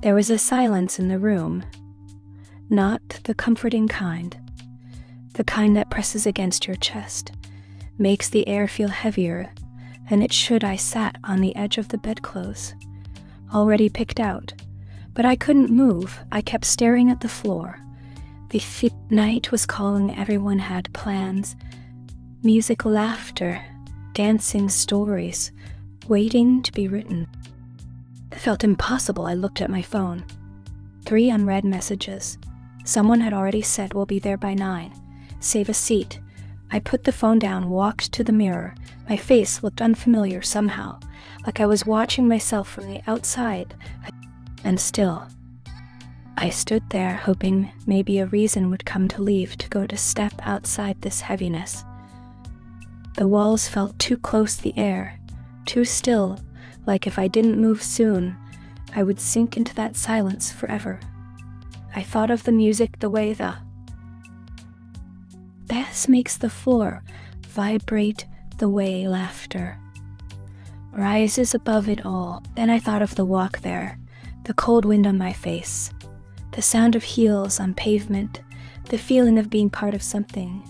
There was a silence in the room, not the comforting kind, the kind that presses against your chest, makes the air feel heavier than it should. I sat on the edge of the bedclothes, already picked out, but I couldn't move. I kept staring at the floor. The night was calling. Everyone had plans, music, laughter, dancing, stories, waiting to be written. It felt impossible. I looked at my phone. 3 unread messages. Someone had already said, "We'll be there by 9. Save a seat." I put the phone down, walked to the mirror. My face looked unfamiliar somehow, like I was watching myself from the outside. And still, I stood there, hoping maybe a reason would come to leave, to go to step outside this heaviness. The walls felt too close, the air too still, like if I didn't move soon, I would sink into that silence forever. I thought of the music, the way the bass makes the floor vibrate, the way laughter rises above it all. Then I thought of the walk there, the cold wind on my face, the sound of heels on pavement, the feeling of being part of something.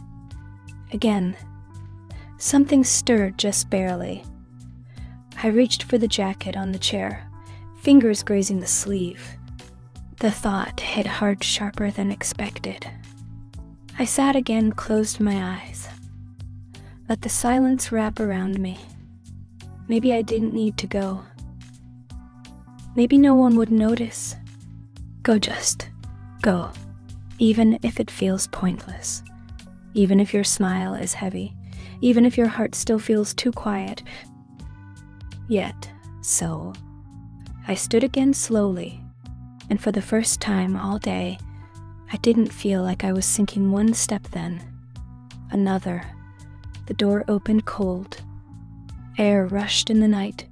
Again, something stirred just barely. I reached for the jacket on the chair, fingers grazing the sleeve. The thought hit hard, sharper than expected. I sat again, closed my eyes, let the silence wrap around me. Maybe I didn't need to go. Maybe no one would notice. Go, just go, even if it feels pointless, even if your smile is heavy, even if your heart still feels too quiet. Yet, so, I stood again slowly, and for the first time all day, I didn't feel like I was sinking one step then. Another. The door opened cold. Air rushed in the night,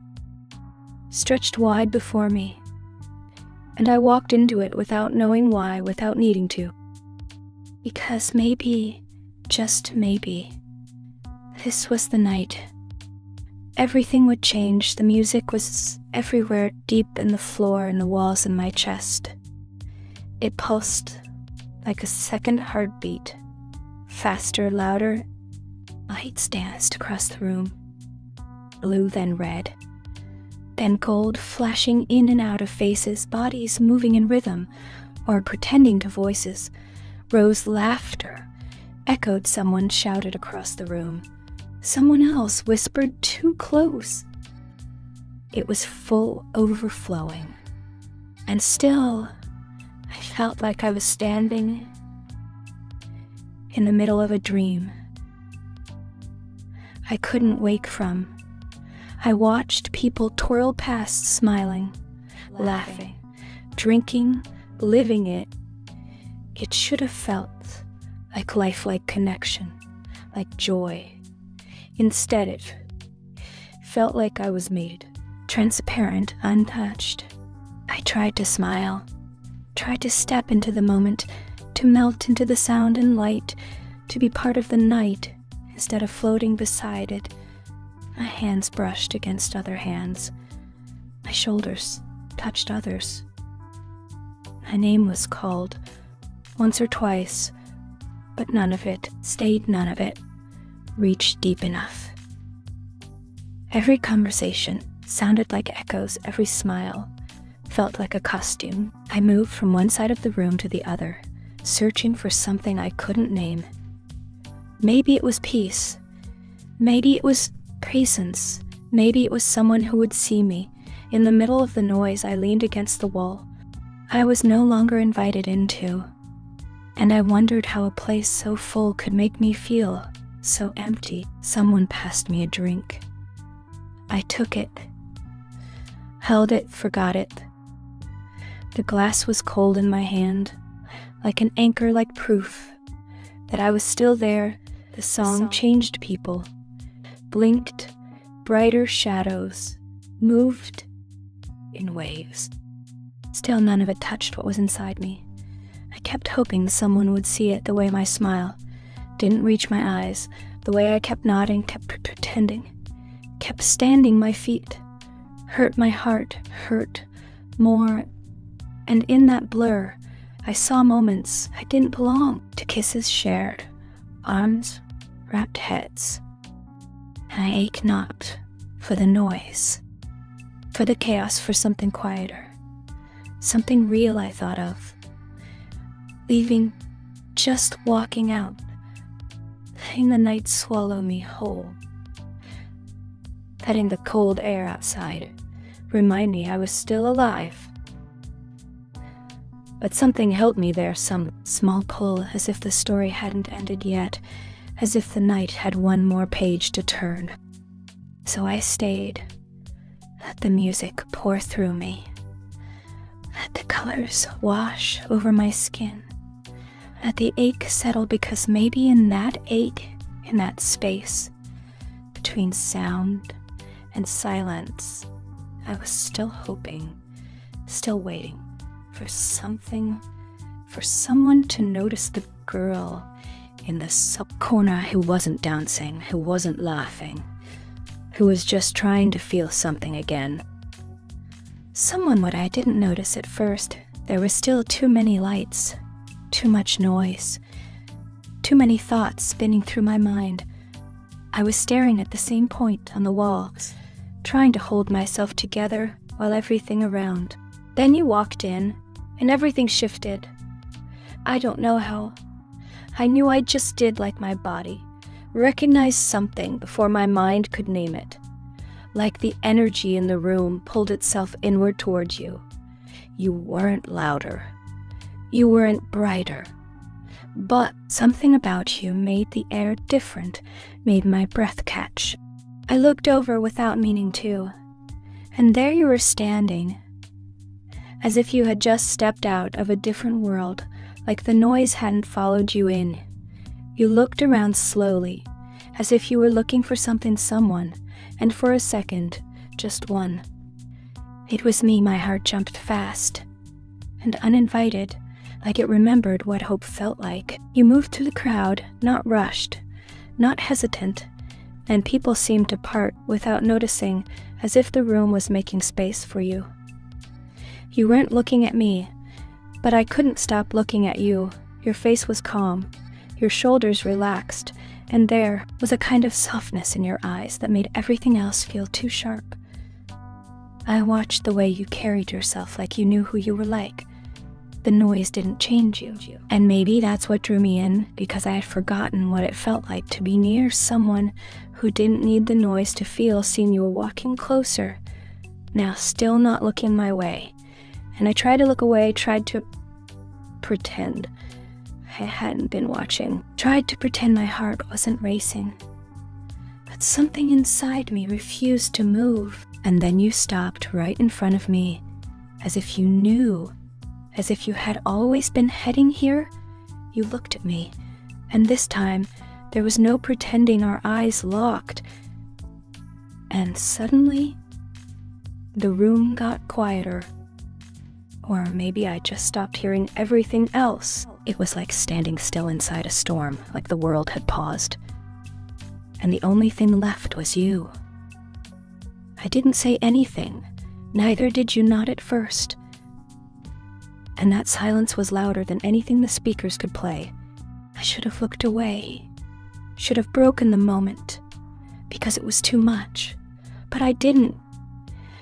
stretched wide before me, and I walked into it without knowing why, without needing to. Because maybe, just maybe, this was the night. Everything would change. The music was everywhere, deep in the floor and the walls in my chest. It pulsed like a second heartbeat, faster, louder. Lights danced across the room, blue, then red, then gold, flashing in and out of faces, bodies moving in rhythm or pretending to voices. Rose laughter, echoed. Someone shouted across the room. Someone else whispered too close. It was full, overflowing. And still, I felt like I was standing in the middle of a dream I couldn't wake from. I watched people twirl past, smiling, laughing, drinking, living it. It should have felt like lifelike connection, like joy. Instead, it felt like I was made transparent, untouched. I tried to smile, tried to step into the moment, to melt into the sound and light, to be part of the night instead of floating beside it. My hands brushed against other hands. My shoulders touched others. My name was called once or twice, but none of it stayed, none of it reached deep enough. Every conversation sounded like echoes, every smile felt like a costume. I moved from one side of the room to the other, searching for something I couldn't name. Maybe it was peace. Maybe it was presence. Maybe it was someone who would see me. In the middle of the noise, I leaned against the wall. I was no longer invited into, and I wondered how a place so full could make me feel so empty. Someone passed me a drink. I took it, held it, forgot it. The glass was cold in my hand, like an anchor, like proof that I was still there. The song changed people, blinked, brighter shadows, moved in waves. Still, none of it touched what was inside me. I kept hoping someone would see it, the way my smile didn't reach my eyes, the way I kept nodding, kept pretending, kept standing. My feet hurt, my heart hurt more And in that blur, I saw moments I didn't belong to, kisses shared, arms wrapped heads. And I ache not for the noise, for the chaos, for something quieter, something real I thought of. Leaving, just walking out, letting the night swallow me whole. Letting the cold air outside remind me I was still alive. But something held me there, some small pull, as if the story hadn't ended yet, as if the night had one more page to turn. So I stayed, let the music pour through me, let the colors wash over my skin, let the ache settle, because maybe in that ache, in that space, between sound and silence, I was still hoping, still waiting for something, for someone to notice the girl in the sub-corner who wasn't dancing, who wasn't laughing, who was just trying to feel something again. Someone what I didn't notice at first. There were still too many lights, too much noise, too many thoughts spinning through my mind. I was staring at the same point on the wall, trying to hold myself together while everything around. Then you walked in, and everything shifted. I don't know how. I knew I just did, like my body, recognized something before my mind could name it. Like the energy in the room pulled itself inward towards you. You weren't louder. You weren't brighter. But something about you made the air different, made my breath catch. I looked over without meaning to, and there you were standing, as if you had just stepped out of a different world, like the noise hadn't followed you in. You looked around slowly, as if you were looking for something, someone, and for a second, just one. It was me. My heart jumped fast and uninvited, like it remembered what hope felt like. You moved through the crowd, not rushed, not hesitant, and people seemed to part without noticing, as if the room was making space for you. You weren't looking at me, but I couldn't stop looking at you. Your face was calm, your shoulders relaxed, and there was a kind of softness in your eyes that made everything else feel too sharp. I watched the way you carried yourself, like you knew who you were like. The noise didn't change you, and maybe that's what drew me in, because I had forgotten what it felt like to be near someone who didn't need the noise to feel seen. You were walking closer, now still not looking my way. And I tried to look away, tried to pretend I hadn't been watching, tried to pretend my heart wasn't racing. But something inside me refused to move. And then you stopped right in front of me, as if you knew, as if you had always been heading here. You looked at me, and this time there was no pretending. Our eyes locked. And suddenly, the room got quieter. Or maybe I just stopped hearing everything else. It was like standing still inside a storm, like the world had paused. And the only thing left was you. I didn't say anything, neither did you, not at first. And that silence was louder than anything the speakers could play. I should have looked away, should have broken the moment, because it was too much. But I didn't,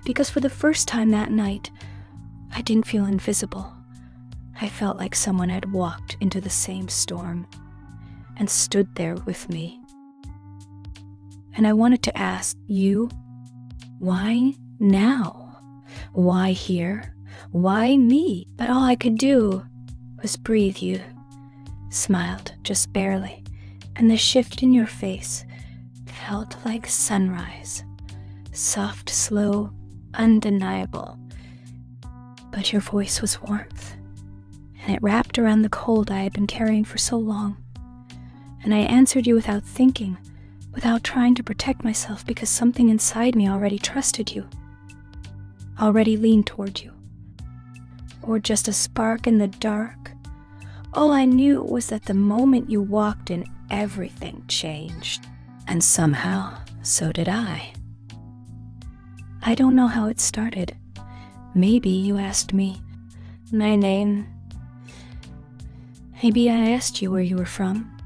because for the first time that night, I didn't feel invisible. I felt like someone had walked into the same storm and stood there with me. And I wanted to ask you, why now? Why here? Why me? But all I could do was breathe. You smiled, just barely, and the shift in your face felt like sunrise. Soft, slow, undeniable. But your voice was warmth, and it wrapped around the cold I had been carrying for so long. And I answered you without thinking, without trying to protect myself, because something inside me already trusted you, already leaned toward you. Or just a spark in the dark. All I knew was that the moment you walked in, everything changed. And somehow, so did I. I don't know how it started. Maybe you asked me, My name. Maybe I asked you where you were from.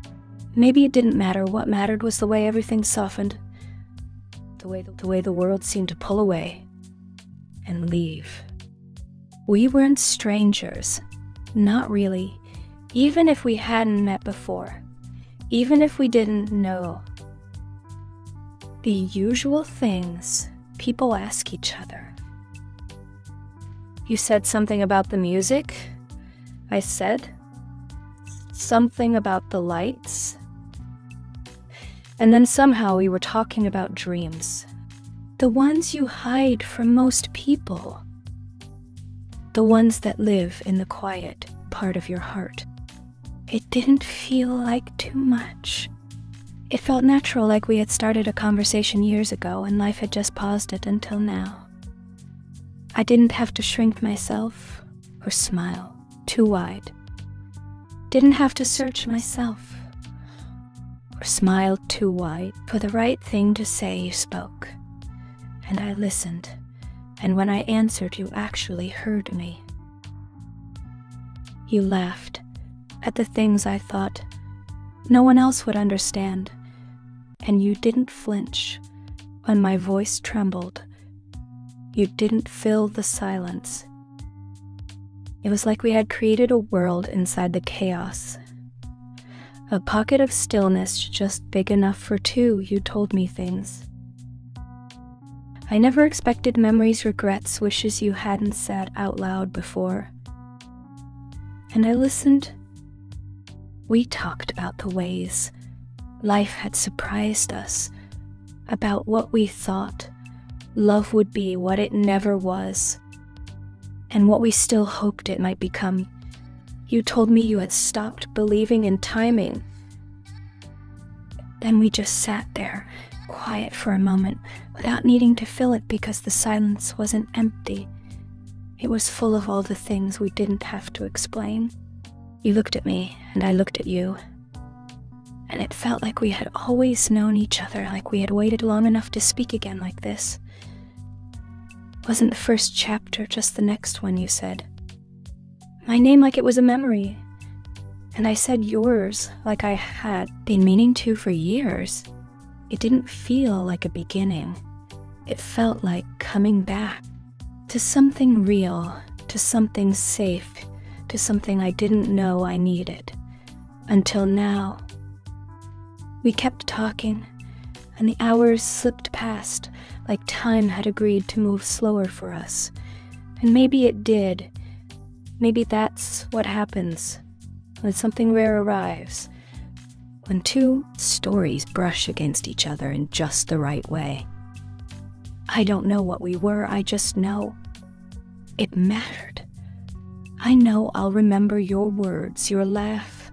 Maybe it didn't matter. What mattered was the way everything softened. The way the world seemed to pull away and leave. We weren't strangers. Not really. Even if we hadn't met before. Even if we didn't know. The usual things people ask each other. You said something about the music. I said something about the lights. And then somehow we were talking about dreams. The ones you hide from most people. The ones that live in the quiet part of your heart. It didn't feel like too much. It felt natural, like we had started a conversation years ago and life had just paused it until now. I didn't have to shrink myself or smile too wide. Didn't have to search myself or smile too wide. For the right thing to say, you spoke. And I listened. And when I answered, you actually heard me. You laughed at the things I thought no one else would understand. And you didn't flinch when my voice trembled. You didn't fill the silence. It was like we had created a world inside the chaos. A pocket of stillness just big enough for two. You told me things. I never expected memories, regrets, wishes you hadn't said out loud before. And I listened. We talked about the ways life had surprised us, about what we thought love would be, what it never was, and what we still hoped it might become. You told me you had stopped believing in timing. Then we just sat there, quiet for a moment, without needing to fill it because the silence wasn't empty. It was full of all the things we didn't have to explain. You looked at me, and I looked at you. And it felt like we had always known each other, like we had waited long enough to speak again like this. Wasn't the first chapter just the next one, you said. My name like it was a memory. And I said yours like I had been meaning to for years. It didn't feel like a beginning. It felt like coming back to something real, to something safe, to something I didn't know I needed. Until now. We kept talking, and the hours slipped past, like time had agreed to move slower for us. And maybe it did. Maybe that's what happens when something rare arrives. When two stories brush against each other in just the right way. I don't know what we were, I just know it mattered. I know I'll remember your words, your laugh,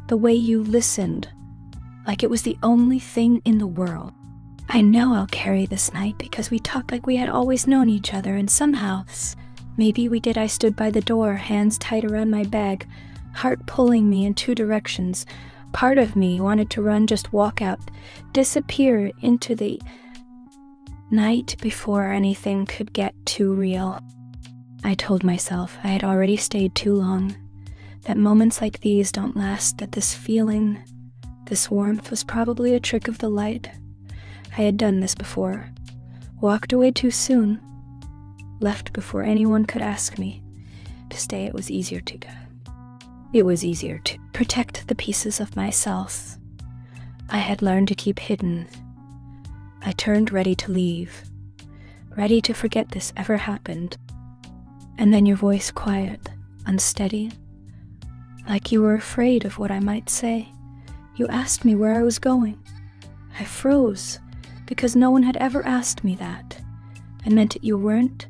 the way you listened, like it was the only thing in the world. I know I'll carry this night because we talked like we had always known each other, and somehow, maybe we did. I stood by the door, hands tight around my bag, heart pulling me in two directions. Part of me wanted to run, just walk out, disappear into the night before anything could get too real. I told myself I had already stayed too long, that moments like these don't last, that this feeling, this warmth was probably a trick of the light. I had done this before, walked away too soon, left before anyone could ask me. To stay, it was easier to do. It was easier to protect the pieces of myself I had learned to keep hidden. I turned ready to leave, ready to forget this ever happened. And then your voice quiet, unsteady, like you were afraid of what I might say. You asked me where I was going. I froze, because no one had ever asked me that. I meant it. You weren't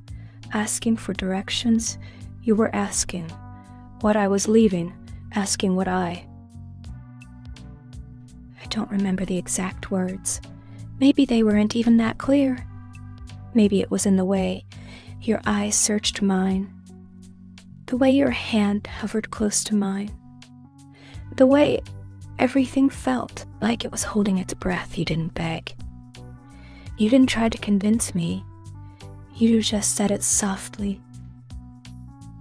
asking for directions, you were asking what I was leaving, asking what I don't remember the exact words. Maybe they weren't even that clear. Maybe it was in the way your eyes searched mine, the way your hand hovered close to mine, the way everything felt like it was holding its breath. You didn't beg. You didn't try to convince me. You just said it softly,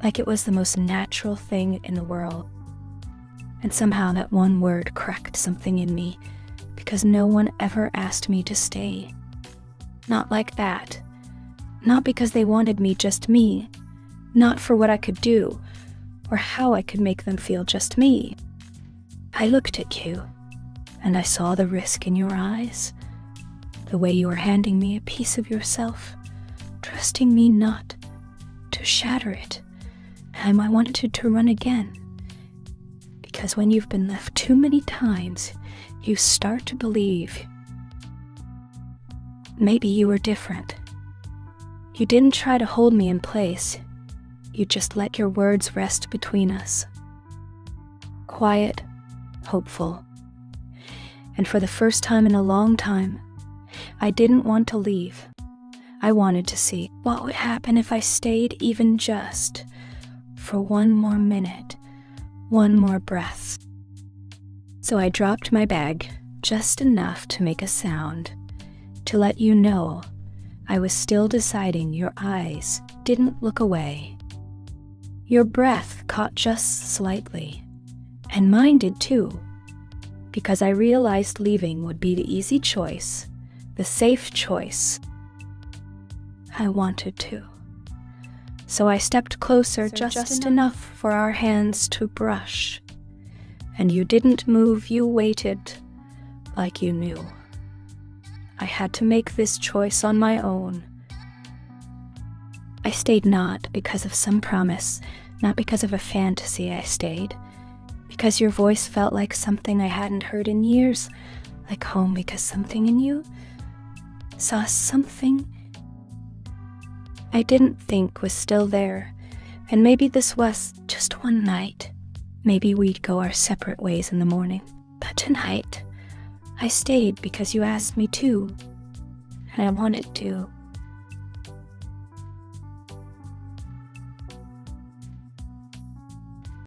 like it was the most natural thing in the world. And somehow that one word cracked something in me, because no one ever asked me to stay. Not like that. Not because they wanted me, just me. Not for what I could do, or how I could make them feel, just me. I looked at you, and I saw the risk in your eyes, the way you were handing me a piece of yourself, trusting me not to shatter it. And I wanted to run again, because when you've been left too many times, you start to believe maybe you were different. You didn't try to hold me in place. You just let your words rest between us. Quiet, hopeful. And for the first time in a long time, I didn't want to leave. I wanted to see what would happen if I stayed, even just for one more minute, one more breath. So I dropped my bag just enough to make a sound, to let you know I was still deciding. Your eyes didn't look away. Your breath caught just slightly, and mine did too, because I realized leaving would be the easy choice, the safe choice. I wanted to. So I stepped closer, just enough for our hands to brush. And you didn't move, you waited, like you knew. I had to make this choice on my own. I stayed not because of some promise, not because of a fantasy. I stayed because your voice felt like something I hadn't heard in years, like home, because something in you saw something I didn't think was still there. And maybe this was just one night. Maybe we'd go our separate ways in the morning. But tonight, I stayed because you asked me to, and I wanted to.